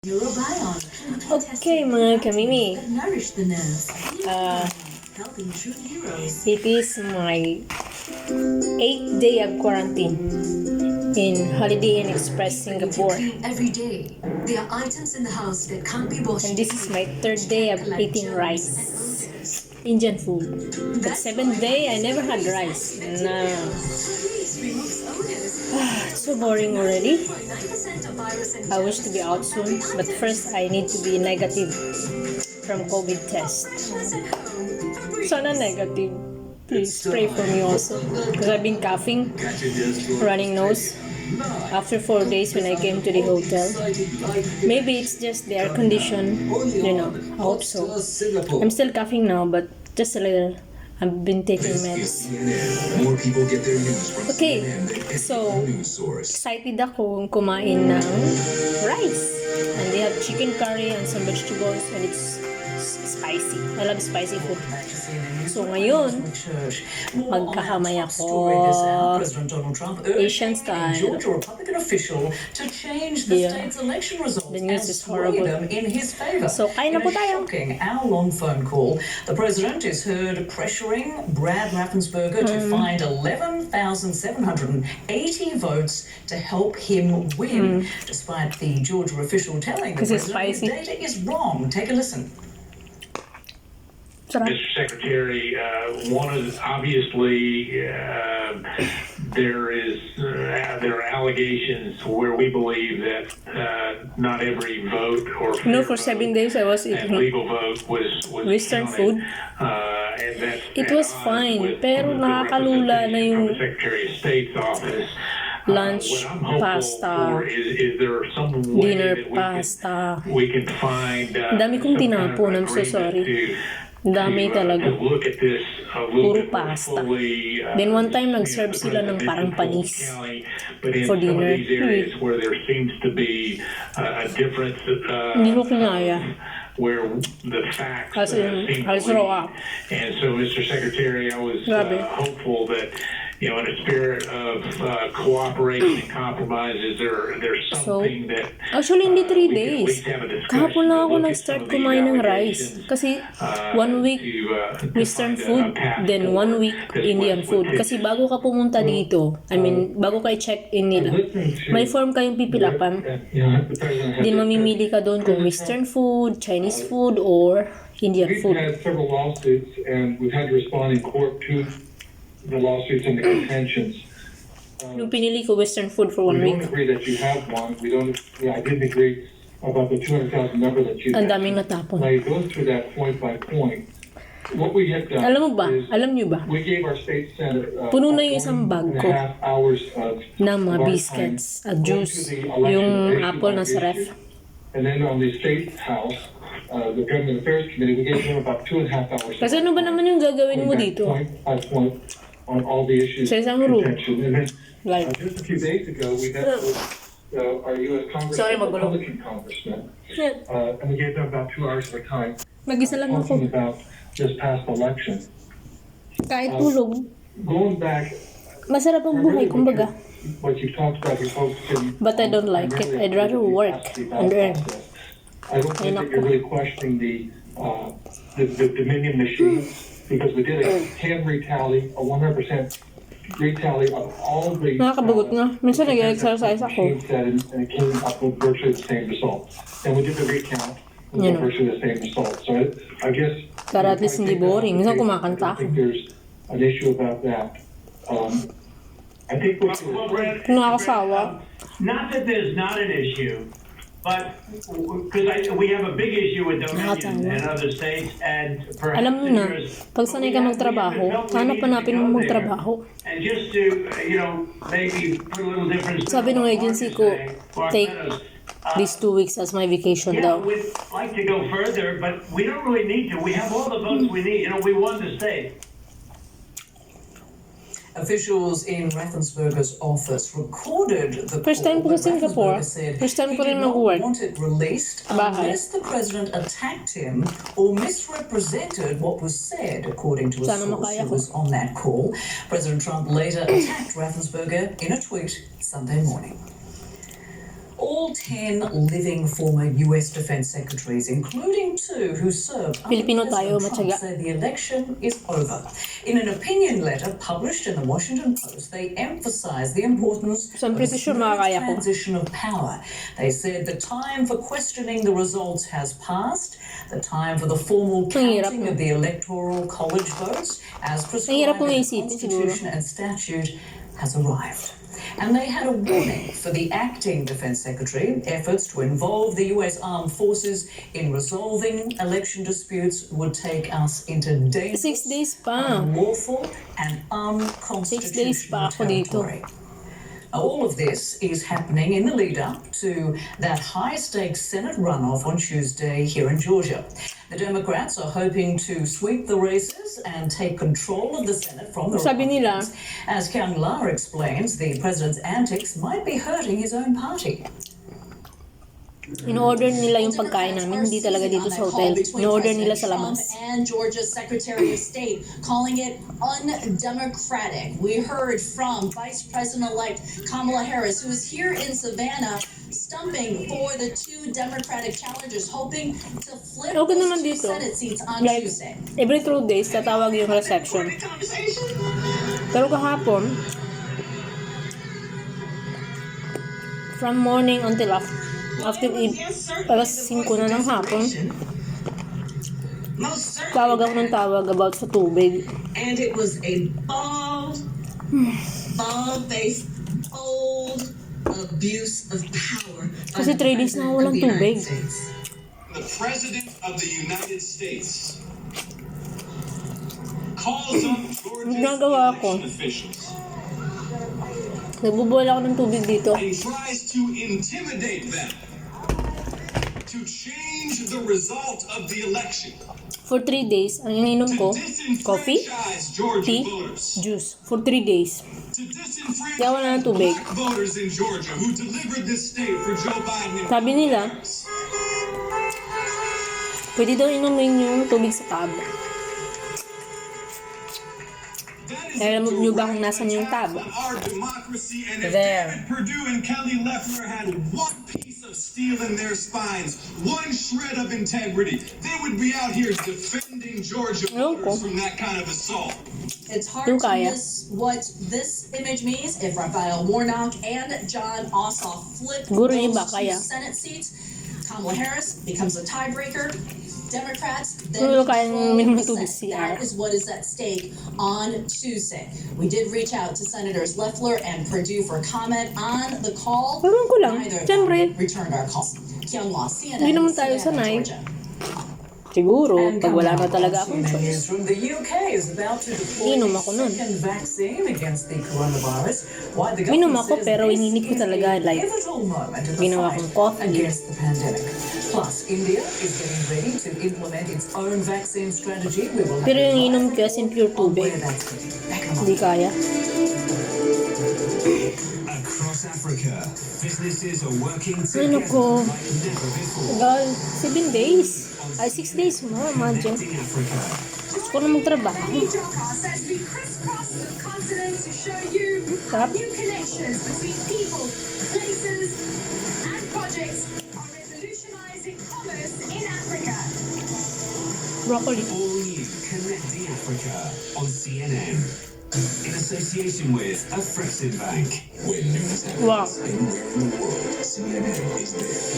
Okay, mga kamimi. It is my 8th day of quarantine in Holiday Inn Express, Singapore. And this is my 3rd day of eating rice. Indian food. But 7th day, I never had rice. Nah. It's so boring already. I wish to be out soon, but first I need to be negative from COVID test. Sana negative. Please pray for me also, because I've been coughing, running nose. After 4 days when I came to the hotel, maybe it's just the air condition, I hope so. I'm still coughing now, but just a little. I've been taking meds. Okay, so excited ako kumain ng rice. And they have chicken curry and some vegetables and it's spicy. I love spicy food. So ngayon, magkakamay ako. Asian style. Yeah. The news is horrible. So kain na po tayo. Hour-long phone call. The president is heard pressuring Brad Raffensperger to find 11,780 votes to help him win, despite the Georgia official telling the president his data is wrong. Take a listen. Mr. Secretary, obviously there are allegations where we believe that not every vote or for 7 days I was eating legal vote was Western counted, food. And that It was fine, pero nakakalula na yung Secretary of State's office. lunch pasta, Is there some dinner way that pasta. we can find Dami kong some kind of tinapon, I'm so agreement sorry. to Dami talaga. look at this a little Puro bit more pasta. fully, Then one time nag-serve sila ng parang panis but in for some of dinner. these areas where there seems to be a difference, Hindi ko kinaya. where the facts As in, seem I'll to throw lead. up. And so, Mr. Secretary, I was Grabe. hopeful that, in a spirit of cooperation and compromise, there's something that Actually, hindi 3 we can at days. least have a discussion Kahapon to lang ako look at nag-start some of these kumain ng rice. allegations, Kasi 1 week to Western find a food, path then 1 forward. week This Indian was food. with Kasi bago ka pumunta dito, bago ka i-check-in nila, may form kayong pipilapan. Then mamimili ka doon kung Western food, Chinese food, or Indian We've food. had several lawsuits, and we've had to respond in court to the lawsuits and the contentions. Yung pinili ko Western food for 1 We don't week. agree that you have one. I didn't agree about the 200,000 number that you Ang had. daming natapon. Now, you go through that point by point. What we have done Alam mo ba? is Alam niyo ba? we gave our state senate Puno na yung isang bag ko 1.5 hours of ng mga our biscuits time at juice. going through the election Yung issue apple by nasa ref. issue. And then on the state house, the Government Affairs Committee, we gave them about 2.5 hours. Kasi ano ba naman yung gagawin mo dito? Point by point on all the issues Sa isang of room. contention. And then Like, just a few days ago, we met with our U.S. Congressman, Sorry, magulo. Republican congressman, and we gave them about 2 hours of their time mag-isa lang talking ako. about this past election. Kahit tulog, Going back, masarap ang buhay, kumbaga. what you talked about, you folks can. But I don't like it. I'd rather work and earn. I don't think that you're really questioning the Dominion machine, because we did a hand retally, a 100% retally of all the. Nakakabagot nga. Minsan nag-exercise ako. machines said, and it came up with virtually the same result. And we did the recount, we got virtually the same result. So I guess. Para at least hindi boring. Minsan kumakanta I think ako. there's an issue about that. I think what Well, Brad, Nakakasawa. Not that there's not an issue, but because we have a big issue with Dominion and other states, and perhaps Alam mo na, pag sanay ka magtrabaho, hanap-hanapin mo magtrabaho. And just to, maybe put a little difference. Sabi ng agency ko, take these 2 weeks as my vacation Yeah, daw. we'd like to go further, but we don't really need to. We have all the votes we need. We won the state. Officials in Raffensperger's office recorded the First time call, ko sa but Singapore. Raffensperger said First time he ko rin did not mag-work. want it released Bahay. unless the president attacked him or misrepresented what was said, according to a Sana source makaya who ko. was on that call. President Trump later attacked Raffensperger in a tweet Sunday morning. All 10 living former U.S. defense secretaries, including 2 who served under Filipino tayo, President Trump, matyaga. say the election is over. In an opinion letter published in the Washington Post, they emphasized the importance So, I'm of a pretty sure smooth makakaya ko. transition of power. They said the time for questioning the results has passed. The time for the formal Mahirap, counting no? of the electoral college votes, as Mahirap prescribed kung in the isipin, siguro. Constitution and statute, has arrived. And they had a warning for the acting defense secretary. Efforts to involve the U.S. armed forces in resolving election disputes would take us into 6 dangerous, days pa. unlawful, and 6 days pa unconstitutional ako dito. territory. All of this is happening in the lead up to that high stakes Senate runoff on Tuesday here in Georgia. The Democrats are hoping to sweep the races and take control of the Senate from the Sabi nila, Republicans. As Kain explains, the president's antics might be hurting his own party. in-order nila yung pagkain namin, hindi talaga dito sa hotel. In-order nila sa labas. And Georgia's Secretary of State calling it undemocratic. We heard from Vice President-elect Kamala Harris, who is here in Savannah, stumping for the 2 Democratic challengers, hoping to flip Okay those naman 2 dito. Senate seats on Like, Tuesday. every 2 days, tatawag yung reception. Pero kahapon, from morning until after alas 5 na ng hapon, tawag ako ng tawag about sa tubig. And it was a bald-faced, old abuse of power. Kasi 3 days na walang tubig. The President of the United States calls up Georgia's Ginagawa ko. election officials Nagbubuwal ako ng tubig dito. and tries to intimidate them to change the result of the election, For 3 days, ang ininom to ko, coffee, disenfranchise Georgia tea, voters, juice. For 3 days. to disenfranchise Kaya wala ng tubig. black voters in Georgia who delivered this state for Joe Biden and Sabi nila, Harris. pwede daw inumin yung tubig sa tab. That is Alam a nyo ba kung direct nasan yung attack tab? on our democracy, and if There. David Perdue and Kelly Loeffler had one piece of steel in their spines, one shred of integrity, they would be out here defending Georgia Ewan ko. voters from that kind of assault. It's hard Yung to kaya. miss what this image means if Raphael Warnock and John Ossoff flip Siguro those yung iba 2 kaya. Senate seats. Kamala Harris becomes a tiebreaker. Democrats then Siguro kaya control minum the tubig Senate. CR. That is what is at stake on Tuesday. We did reach out to Senators Loeffler and Perdue for comment on the call. Ewan ko lang. Neither of Siyempre. them returned our call. Kyung-Hwa, CNN, Hindi naman tayo Savannah, sanay. Georgia. Siguro, And pag wala na coming up talaga on akong CNN choice. Newsroom, the UK is about to deploy Inom a ako nun. second vaccine against the coronavirus. Why the Minom government ako, says pero this ininit ko is talaga, a like, pivotal moment in the ginawa fight kong coffee. against the pandemic. Plus, India is getting ready to implement its own vaccine strategy. We will have Pero yung a inom live ko as in pure report on tubig. where that's heading. Back in a Hindi moment. kaya. Across Africa, businesses are working Ano together ko? like never before. Tagal, 7 days. Ay, 6 days mo, imagine. Connecting Africa. Gusto ko na magtrabaho. As we crisscross the continent to show you Sarap. new connections between people, places, and projects are revolutionizing commerce in Africa. Broccoli. All new Connecting Africa on CNN. In association with Afreximbank. Wow.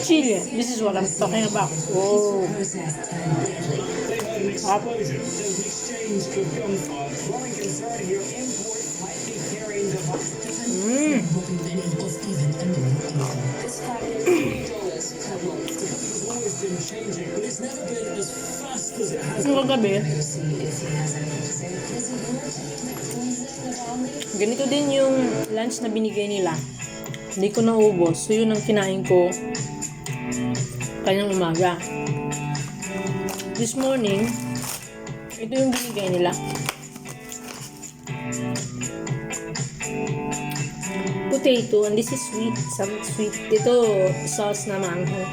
Chile. This is what I'm talking about. Oh. They heard an explosion. There was an exchange of gunfire. Growing concern here, imports might be carrying devices. Involving many of even eminent people. This $3 per month. The has always been changing, but it's never been as fast as it has. Yung kagabi, ganito din yung lunch na binigay nila. Hindi ko naubos. So, yun ang kinain ko kanyang umaga. This morning, ito yung binigay nila. Potato, and this is sweet. Some sweet. Ito, sauce na mango.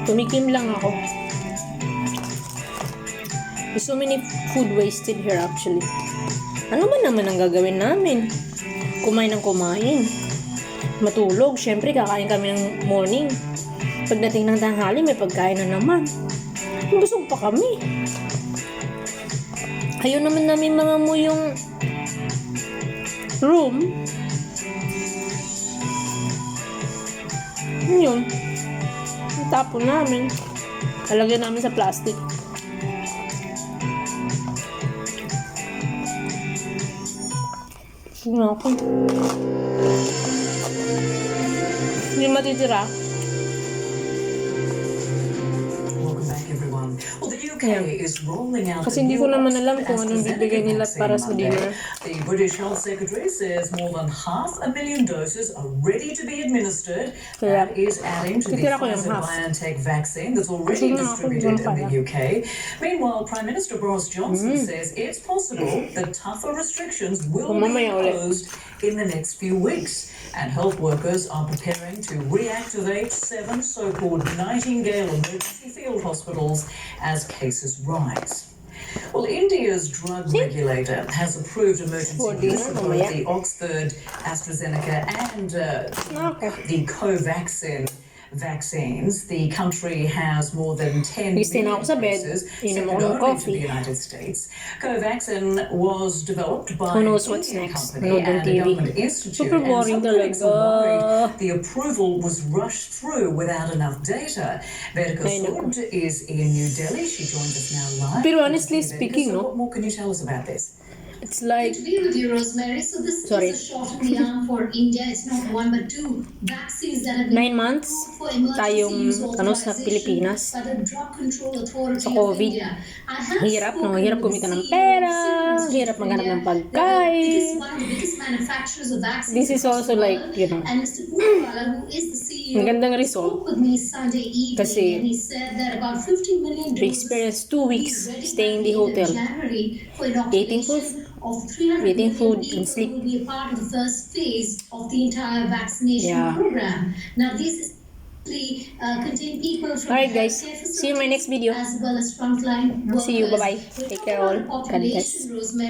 Tumikim lang ako. There's so many food wasted here actually. Ano ba naman ang gagawin namin? Kumain ng kumain. matulog. Siyempre, kakain kami ng morning. Pagdating ng tanghali, may pagkain na naman. Busog pa kami. Ayaw naman namin mga mo yung room. Yun. Tapon namin. Talagyan namin sa plastic. Ano ako? Hindi matitira. Welcome back, everyone. Well, the UK is rolling out Kasi the hindi new ko naman alam kung Oxford anong bibigay nila AstraZeneca para vaccine sa dinner. Monday. The British Health Secretary says more than 500,000 doses are ready to be administered. Kaya, That is adding to the titira ko yung half. Pfizer-BioNTech vaccine that's already Kasi nga ako, distributed in the kaya. UK. Meanwhile, Prime Minister Boris Johnson says it's possible that tougher restrictions will be Mamaya ulit. imposed in the next few weeks. And health workers are preparing to reactivate 7 so-called Nightingale emergency field hospitals as cases rise. Well, India's drug regulator has approved emergency use of both the Oxford, AstraZeneca and the Covaxin vaccines. The country has more than 10 Gising million ako sa bed, cases, inom second ako ng only to coffee. the United States. Covaxin was developed by Who knows an what's Indian next? company Manood ng and a TV. government institute. Super And boring some critics are worried talaga. the approval was rushed through without enough data. Vedika Ay, naku. Sood is in New Delhi. She joins us now live. Pero honestly Vedika, speaking, so no? what more can you tell us about this? It's like, To be with you, Rosemary. So this Sorry. is a shot in the arm for India. It's not one but two vaccines that have been 9 months approved for emergency tayong use sa authorization Pilipinas. by the Drug Control Authority Sa of COVID. India. I have Hirap, no? spoken Hirap with kumita the ng CEO pera, of Serum Institute hirap of maghanap ng India. They're pagkain. one of the biggest manufacturers of vaccines. This is across also the like, world. you know, And Mr. Poonawala, who is the CEO, ang gandang result. spoke with me Sunday evening, Kasi and he said that about 50 million we doses experienced 2 weeks will be ready staying in by the end of hotel. January for Eating food, inoculation of 300 eating million food people and sleep. who will be a part of the first phase of the entire vaccination Yeah. program. Now, this is contain people from Alright, guys. healthcare See you in my next video. facilities as well as frontline workers. See you. Bye-bye. We're Take talking care about all. the God bless. population, Rosemary.